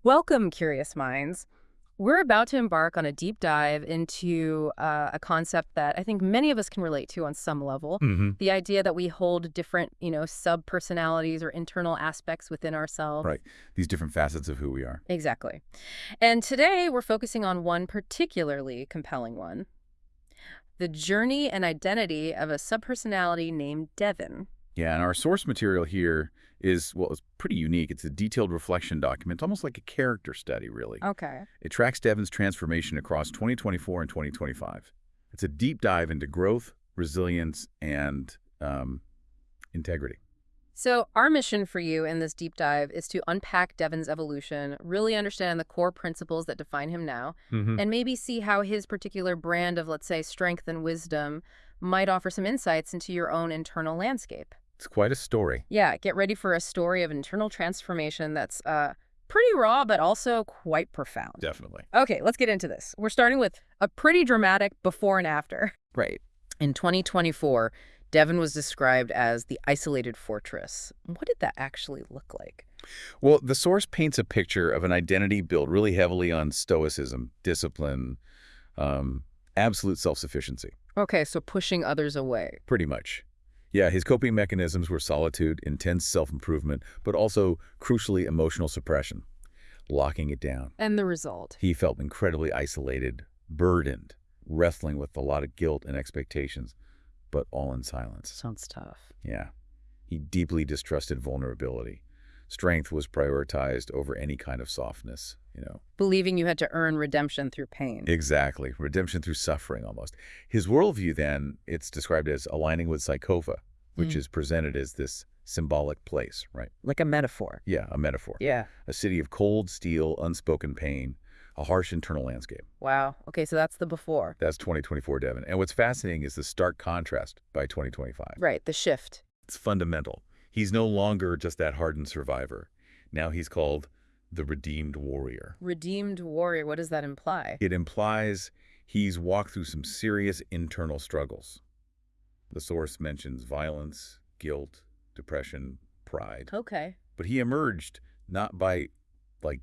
Welcome, curious minds. We're about to embark on a deep dive into a concept that I think many of us can relate to on some level. Hmm. The idea that we hold different, sub-personalities or internal aspects within ourselves. Right. These different facets of who we are. Exactly. And today we're focusing on one particularly compelling one, the journey and identity of a subpersonality named Devon. Yeah, and our source material here is, well, it's pretty unique. It's a detailed reflection document, almost like a character study, really. Okay. It tracks Devon's transformation across 2024 and 2025. It's a deep dive into growth, resilience, and integrity. So our mission for you in this deep dive is to unpack Devon's evolution, really understand the core principles that define him now, Hmm. and maybe see how his particular brand of, let's say, strength and wisdom might offer some insights into your own internal landscape. It's quite a story. Yeah, get ready for a story of internal transformation that's pretty raw, but also quite profound. Definitely. Okay, let's get into this. We're starting with a pretty dramatic before and after. Right. In 2024, Devon was described as the isolated fortress. What did that actually look like? Well, the source paints a picture of an identity built really heavily on stoicism, discipline, absolute self-sufficiency, Okay, so pushing others away. pretty much. Yeah, his coping mechanisms were solitude, intense self-improvement, but also, crucially, emotional suppression, locking it down. And the result? He felt incredibly isolated, burdened, wrestling with a lot of guilt and expectations, but all in silence. Sounds tough. Yeah. He deeply distrusted vulnerability. Strength was prioritized over any kind of softness. Believing you had to earn redemption through pain. Exactly. Redemption through suffering, almost. His worldview, then, it's described as aligning with Psychopha, which is presented as this symbolic place, right? Like a metaphor. Yeah, a metaphor. Yeah. A city of cold steel, unspoken pain, a harsh internal landscape. Wow. Okay, so that's the before. That's 2024 Devon. And what's fascinating is the stark contrast by 2025. Right, the shift. It's fundamental. He's no longer just that hardened survivor. Now he's called the redeemed warrior. Redeemed warrior, what does that imply? It implies he's walked through some serious internal struggles. The source mentions violence, guilt, depression, pride. Okay. But he emerged not by,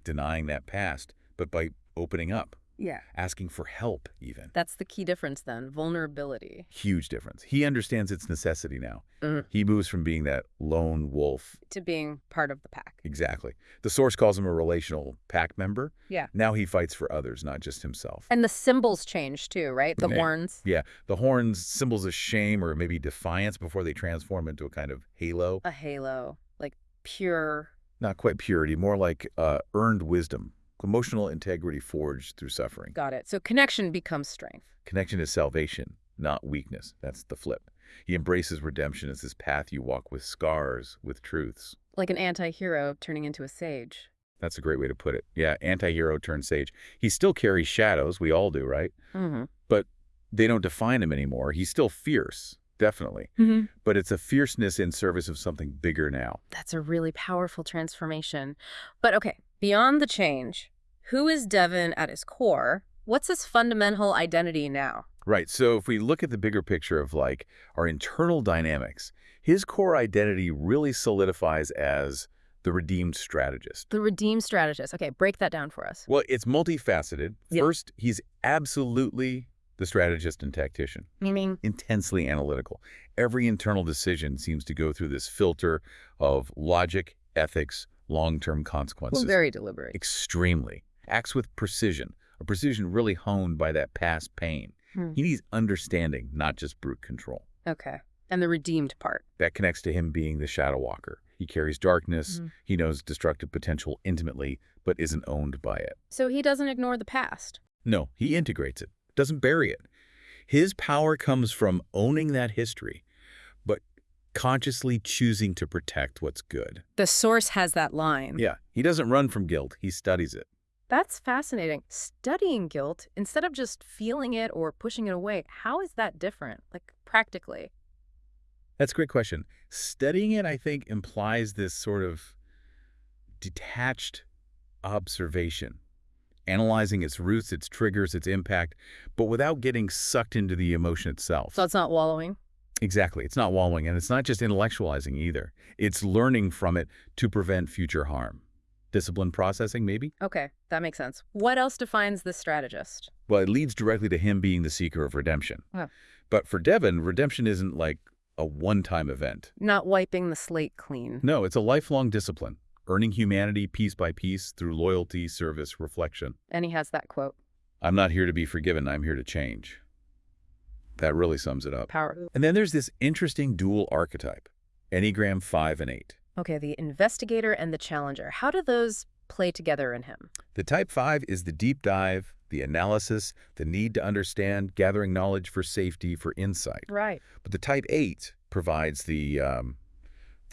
denying that past, but by opening up, Yeah. asking for help even. That's the key difference then, vulnerability. Huge difference. He understands its necessity now. Mm. He moves from being that lone wolf. To being part of the pack. Exactly. The source calls him a relational pack member. Yeah. Now he fights for others, not just himself. And the symbols change too, right? The Yeah. horns. Yeah, the horns, symbols of shame or maybe defiance before they transform into a kind of halo. A halo, like pure. Not quite purity, more like earned wisdom, emotional integrity forged through suffering. Got it. So connection becomes strength. Connection is salvation, not weakness. That's the flip. He embraces redemption as this path you walk with scars, with truths. Like an anti-hero turning into a sage. That's a great way to put it. Yeah, anti-hero turned sage. He still carries shadows, we all do, right? Mm-hmm. But they don't define him anymore. He's still fierce, definitely. Mm-hmm. But it's a fierceness in service of something bigger now. That's a really powerful transformation. But okay, beyond the change, who is Devon at his core? What's his fundamental identity now? Right, so if we look at the bigger picture of our internal dynamics, his core identity really solidifies as the redeemed strategist. The redeemed strategist. Okay, break that down for us. Well, it's multifaceted. Yeah. First, he's absolutely the strategist and tactician, Meaning? intensely analytical. Every internal decision seems to go through this filter of logic, ethics, long-term consequences. Very deliberate. Extremely. Acts with precision, a precision really honed by that past pain. Hmm. He needs understanding, not just brute control. Okay. And the redeemed part. That connects to him being the shadow walker. He carries darkness, Mhm. he knows destructive potential intimately, but isn't owned by it. So he doesn't ignore the past. No, he integrates it, doesn't bury it. His power comes from owning that history, but consciously choosing to protect what's good. The source has that line. Yeah, he doesn't run from guilt, he studies it. That's fascinating. Studying guilt, instead of just feeling it or pushing it away, how is that different? Like, practically? That's a great question. Studying it, I think, implies this sort of detached observation, analyzing its roots, its triggers, its impact, but without getting sucked into the emotion itself. So it's not wallowing? Exactly. It's not wallowing, and it's not just intellectualizing either. It's learning from it to prevent future harm. disciplined processing, maybe? Okay, that makes sense. What else defines the strategist? Well, it leads directly to him being the seeker of redemption. Oh. But for Devon, redemption isn't like a one-time event. Not wiping the slate clean. No, it's a lifelong discipline, earning humanity piece by piece through loyalty, service, reflection. And he has that quote. I'm not here to be forgiven, I'm here to change. That really sums it up. Power. And then there's this interesting dual archetype, Enneagram 5 and 8. Okay, the investigator and the challenger. How do those play together in him? The type 5 is the deep dive, the analysis, the need to understand, gathering knowledge for safety, for insight. Right. But the type 8 provides the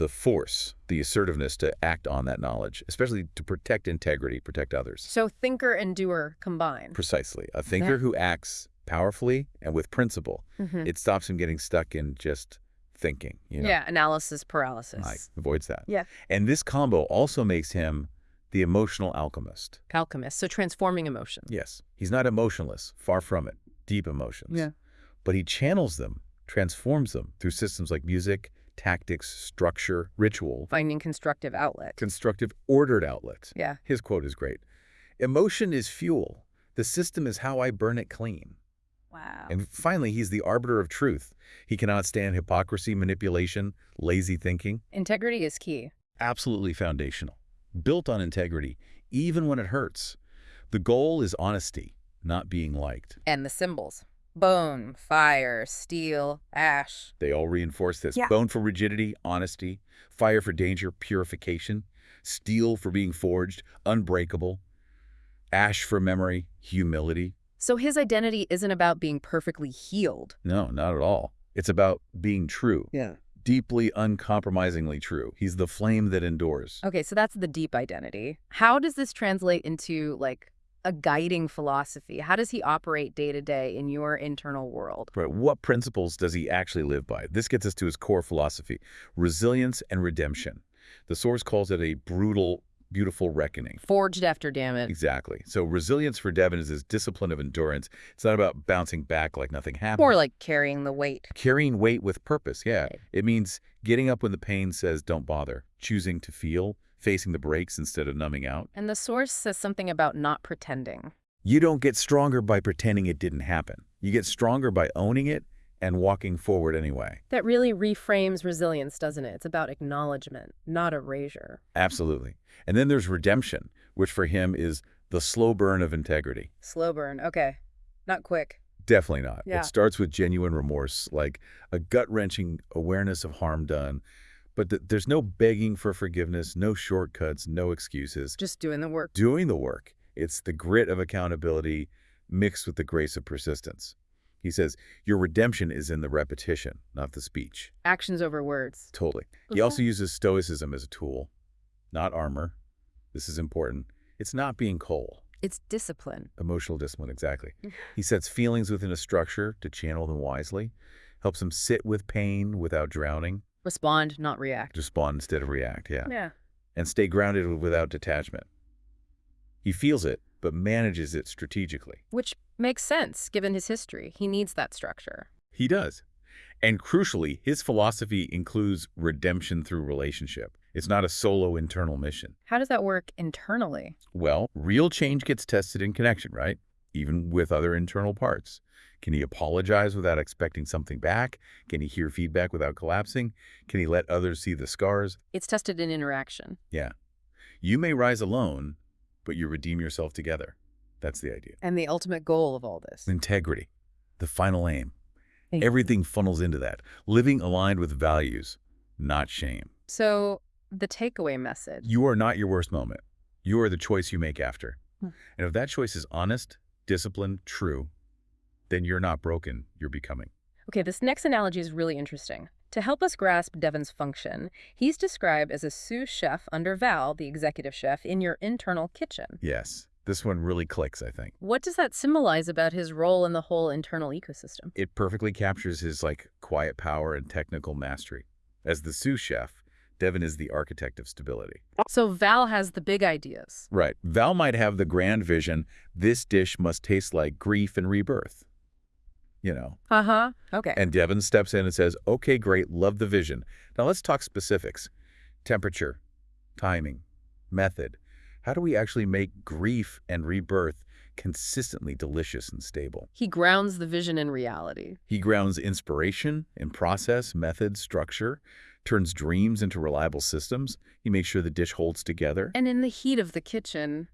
force, the assertiveness to act on that knowledge, especially to protect integrity, protect others. So thinker and doer combined. Precisely. A thinker who acts powerfully and with principle. Mm-hmm. It stops him getting stuck in just thinking. Yeah, analysis paralysis. Right. Avoids that. Yeah. And this combo also makes him the emotional alchemist. Alchemist, so transforming emotion. Yes. He's not emotionless, far from it. Deep emotions. Yeah. But he channels them, transforms them through systems like music, tactics, structure, ritual. Finding constructive outlet. Constructive, ordered outlets. Yeah. His quote is great. Emotion is fuel. The system is how I burn it clean. Wow. And finally, he's the arbiter of truth. He cannot stand hypocrisy, manipulation, lazy thinking. Integrity is key. Absolutely foundational. Built on integrity, even when it hurts. The goal is honesty, not being liked. And the symbols. Bone, fire, steel, ash. They all reinforce this. Yeah. Bone for rigidity, honesty. Fire for danger, purification. Steel for being forged, unbreakable. Ash for memory, humility. So his identity isn't about being perfectly healed. No, not at all. It's about being true. Yeah. Deeply, uncompromisingly true. He's the flame that endures. Okay, so that's the deep identity. How does this translate into, like, a guiding philosophy? How does he operate day to day in your internal world? Right. What principles does he actually live by? This gets us to his core philosophy, resilience and redemption. The source calls it a brutal, beautiful reckoning. Forged after damage. Exactly. So resilience for Devon is his discipline of endurance. It's not about bouncing back like nothing happened. More like carrying the weight. Carrying weight with purpose, yeah. Right. It means getting up when the pain says don't bother, choosing to feel, facing the breaks instead of numbing out. And the source says something about not pretending. You don't get stronger by pretending it didn't happen. You get stronger by owning it and walking forward anyway. That really reframes resilience, doesn't it? It's about acknowledgement, not erasure. Absolutely. And then there's redemption, which for him is the slow burn of integrity. Slow burn. Okay. Not quick. Definitely not. Yeah. It starts with genuine remorse, like a gut-wrenching awareness of harm done. But there's no begging for forgiveness, no shortcuts, no excuses. Just doing the work. Doing the work. It's the grit of accountability mixed with the grace of persistence. He says, your redemption is in the repetition, not the speech. Actions over words. Totally. He also uses stoicism as a tool, not armor. This is important. It's not being cold. It's discipline. Emotional discipline, exactly. He sets feelings within a structure to channel them wisely, helps him sit with pain without drowning. Respond, not react. Respond instead of react, yeah. Yeah. And stay grounded without detachment. He feels it, but manages it strategically. Which makes sense, given his history. He needs that structure. He does. And crucially, his philosophy includes redemption through relationship. It's not a solo internal mission. How does that work internally? Well, real change gets tested in connection, right? Even with other internal parts. Can he apologize without expecting something back? Can he hear feedback without collapsing? Can he let others see the scars? It's tested in interaction. Yeah. You may rise alone, but you redeem yourself together. That's the idea. And the ultimate goal of all this. Integrity, the final aim. Thank you. Everything funnels into that. Living aligned with values, not shame. So, the takeaway message. You are not your worst moment. You are the choice you make after. Hmm. And if that choice is honest, disciplined, true, then you're not broken, you're becoming. Okay, this next analogy is really interesting. To help us grasp Devon's function, he's described as a sous chef under Val, the executive chef, in your internal kitchen. Yes, this one really clicks, I think. What does that symbolize about his role in the whole internal ecosystem? It perfectly captures his quiet power and technical mastery. As the sous chef, Devon is the architect of stability. So Val has the big ideas. Right. Val might have the grand vision, this dish must taste like grief and rebirth. Uh-huh. Okay. And Devon steps in and says, okay, great, love the vision. Now let's talk specifics. Temperature, timing, method. How do we actually make grief and rebirth consistently delicious and stable? He grounds the vision in reality. He grounds inspiration in process, method, structure, turns dreams into reliable systems. He makes sure the dish holds together. And in the heat of the kitchen,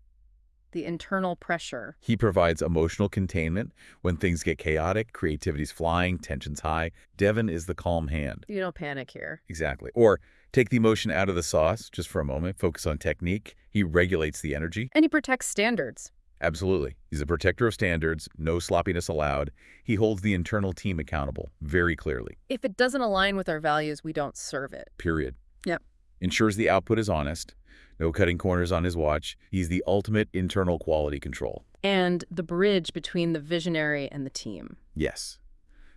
the internal pressure. He provides emotional containment when things get chaotic, creativity's flying, tension's high. Devon is the calm hand. You don't panic here. Exactly. Or take the emotion out of the sauce just for a moment, focus on technique. He regulates the energy. And he protects standards. Absolutely. He's a protector of standards, no sloppiness allowed. He holds the internal team accountable very clearly. If it doesn't align with our values, we don't serve it. Period. Yep. Ensures the output is honest. No cutting corners on his watch. He's the ultimate internal quality control. And the bridge between the visionary and the team. Yes.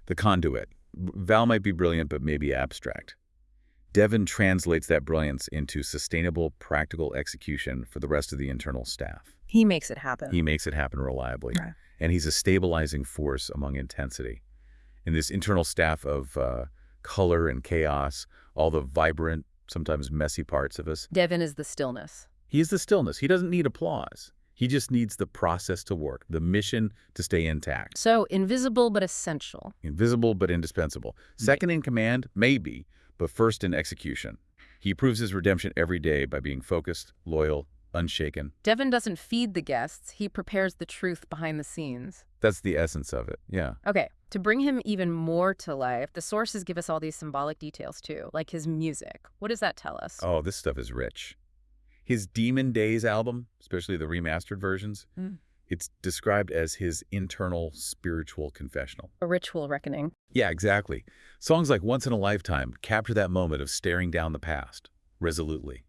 The conduit. Val might be brilliant, but maybe abstract. Devon translates that brilliance into sustainable, practical execution for the rest of the internal staff. He makes it happen. He makes it happen reliably. Right. And he's a stabilizing force among intensity. In this internal staff of color and chaos, all the vibrant, sometimes messy parts of us. Devon is the stillness. He is the stillness. He doesn't need applause. He just needs the process to work, the mission to stay intact. So invisible but essential. Invisible but indispensable. Second in command, maybe, but first in execution. He proves his redemption every day by being focused, loyal, unshaken. Devon doesn't feed the guests. He prepares the truth behind the scenes. That's the essence of it, yeah. Okay, to bring him even more to life, the sources give us all these symbolic details too, like his music. What does that tell us? Oh, this stuff is rich. His Demon Days album, especially the remastered versions, it's described as his internal spiritual confessional. A ritual reckoning. Yeah, exactly. Songs like Once in a Lifetime capture that moment of staring down the past, resolutely.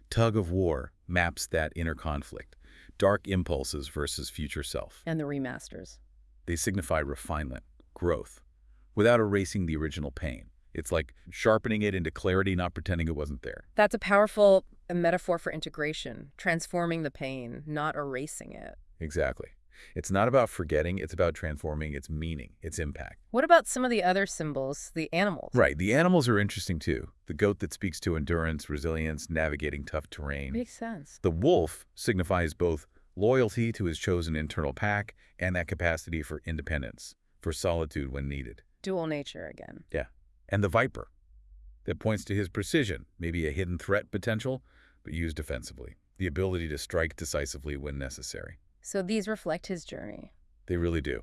Tug of War maps that inner conflict, dark impulses versus future self. And the remasters. They signify refinement, growth, without erasing the original pain. It's like sharpening it into clarity, not pretending it wasn't there. That's a powerful metaphor for integration, transforming the pain, not erasing it. Exactly. It's not about forgetting, it's about transforming its meaning, its impact. What about some of the other symbols, the animals? Right, the animals are interesting too. The goat that speaks to endurance, resilience, navigating tough terrain. Makes sense. The wolf signifies both loyalty to his chosen internal pack and that capacity for independence, for solitude when needed. Dual nature again. Yeah. And the viper that points to his precision, maybe a hidden threat potential, but used defensively. The ability to strike decisively when necessary. So these reflect his journey. They really do.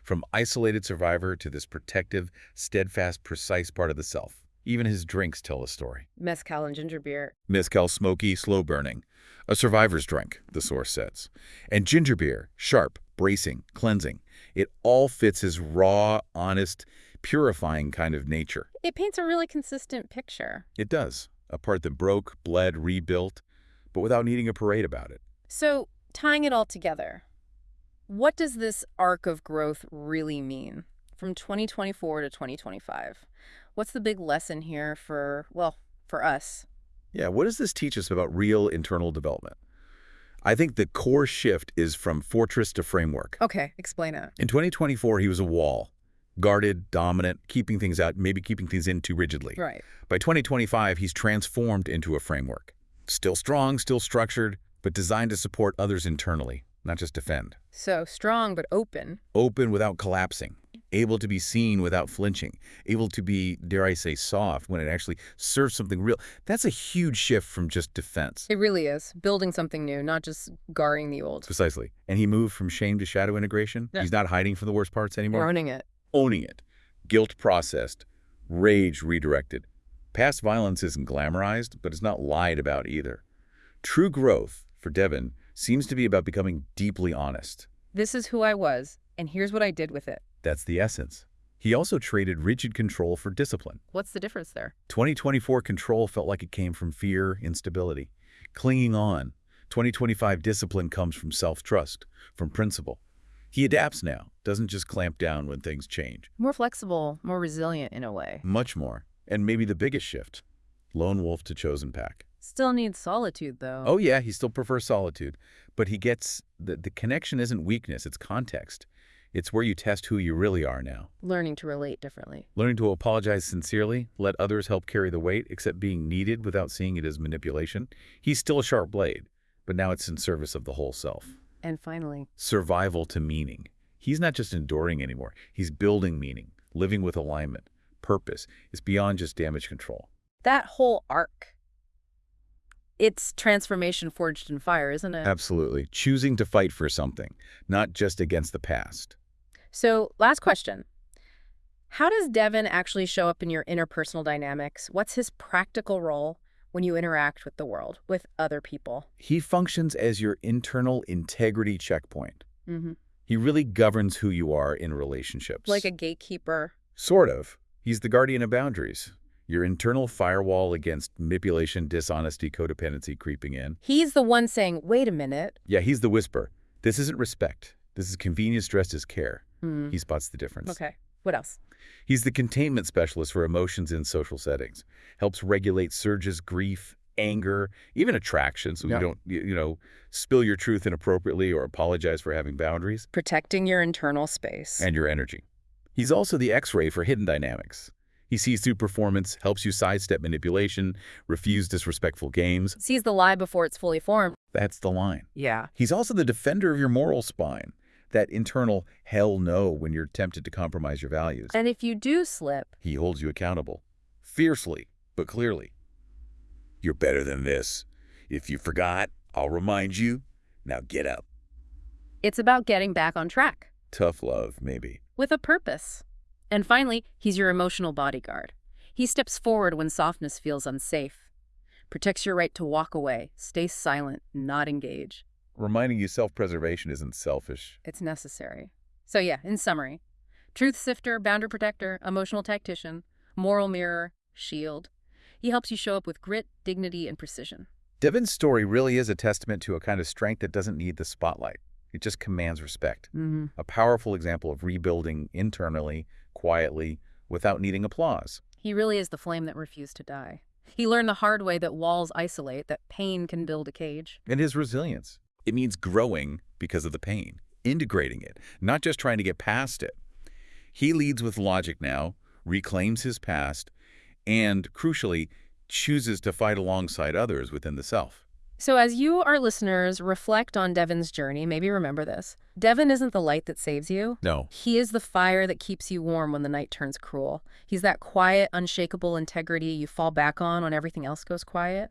From isolated survivor to this protective, steadfast, precise part of the self. Even his drinks tell a story. Mezcal and ginger beer. Mezcal smoky, slow burning. A survivor's drink, the source says. And ginger beer, sharp, bracing, cleansing. It all fits his raw, honest, purifying kind of nature. It paints a really consistent picture. It does. A part that broke, bled, rebuilt, but without needing a parade about it. So, tying it all together, what does this arc of growth really mean from 2024 to 2025? What's the big lesson here for us? Yeah, what does this teach us about real internal development? I think the core shift is from fortress to framework. Okay, explain it. In 2024, he was a wall. Guarded, dominant, keeping things out, maybe keeping things in too rigidly. Right. By 2025, he's transformed into a framework. Still strong, still structured, but designed to support others internally, not just defend. So strong but open. Open without collapsing. Able to be seen without flinching. Able to be, dare I say, soft when it actually serves something real. That's a huge shift from just defense. It really is. Building something new, not just guarding the old. Precisely. And he moved from shame to shadow integration. Yeah. He's not hiding from the worst parts anymore. Owning it. Owning it. Guilt processed. Rage redirected. Past violence isn't glamorized, but it's not lied about either. True growth, for Devon, seems to be about becoming deeply honest. This is who I was, and here's what I did with it. That's the essence. He also traded rigid control for discipline. What's the difference there? 2024 control felt like it came from fear, instability, clinging on. 2025 discipline comes from self-trust, from principle. He adapts now, doesn't just clamp down when things change. More flexible, more resilient in a way. Much more. And maybe the biggest shift, lone wolf to chosen pack. Still needs solitude, though. Oh yeah, he still prefers solitude, but he gets, the connection isn't weakness, it's context. It's where you test who you really are now. Learning to relate differently. Learning to apologize sincerely, let others help carry the weight, accept being needed without seeing it as manipulation. He's still a sharp blade, but now it's in service of the whole self. And finally, Survival to meaning. He's not just enduring anymore. He's building meaning, living with alignment, purpose. It's beyond just damage control. that whole arc, it's transformation forged in fire, isn't it? Absolutely. Choosing to fight for something, not just against the past. So, last question. How does Devon actually show up in your interpersonal dynamics? What's his practical role when you interact with the world, with other people? He functions as your internal integrity checkpoint. Mm-hmm. He really governs who you are in relationships. Like a gatekeeper. Sort of. He's the guardian of boundaries. Your internal firewall against manipulation, dishonesty, codependency creeping in. He's the one saying, wait a minute. Yeah, he's the whisper. This isn't respect. This is convenience dressed as care. Hmm. He spots the difference. Okay. What else? He's the containment specialist for emotions in social settings. Helps regulate surges, grief, anger, even attraction, so you don't, spill your truth inappropriately or apologize for having boundaries. Protecting your internal space. And your energy. He's also the X-ray for hidden dynamics. He sees through performance, helps you sidestep manipulation, refuse disrespectful games. Sees the lie before it's fully formed. That's the line. Yeah. He's also the defender of your moral spine. That internal hell no when you're tempted to compromise your values. And if you do slip, He holds you accountable. Fiercely, but clearly. You're better than this. If you forgot, I'll remind you. Now get up. it's about getting back on track Tough love, maybe. with a purpose. And finally, he's your emotional bodyguard. He steps forward when softness feels unsafe, protects your right to walk away, stay silent, not engage. Reminding you self-preservation isn't selfish. It's necessary. So yeah, in summary, truth sifter, boundary protector, emotional tactician, moral mirror, shield. He helps you show up with grit, dignity, and precision. Devon's story really is a testament to a kind of strength that doesn't need the spotlight. It just commands respect. Mm-hmm. A powerful example of rebuilding internally, quietly, without needing applause. He really is the flame that refused to die. He learned the hard way that walls isolate, that pain can build a cage. And his resilience. It means growing because of the pain, integrating it, not just trying to get past it. He leads with logic now, reclaims his past, and, crucially, chooses to fight alongside others within the self. So as you, our listeners, reflect on Devon's journey, maybe remember this. Devon isn't the light that saves you. No. He is the fire that keeps you warm when the night turns cruel. He's that quiet, unshakable integrity you fall back on when everything else goes quiet.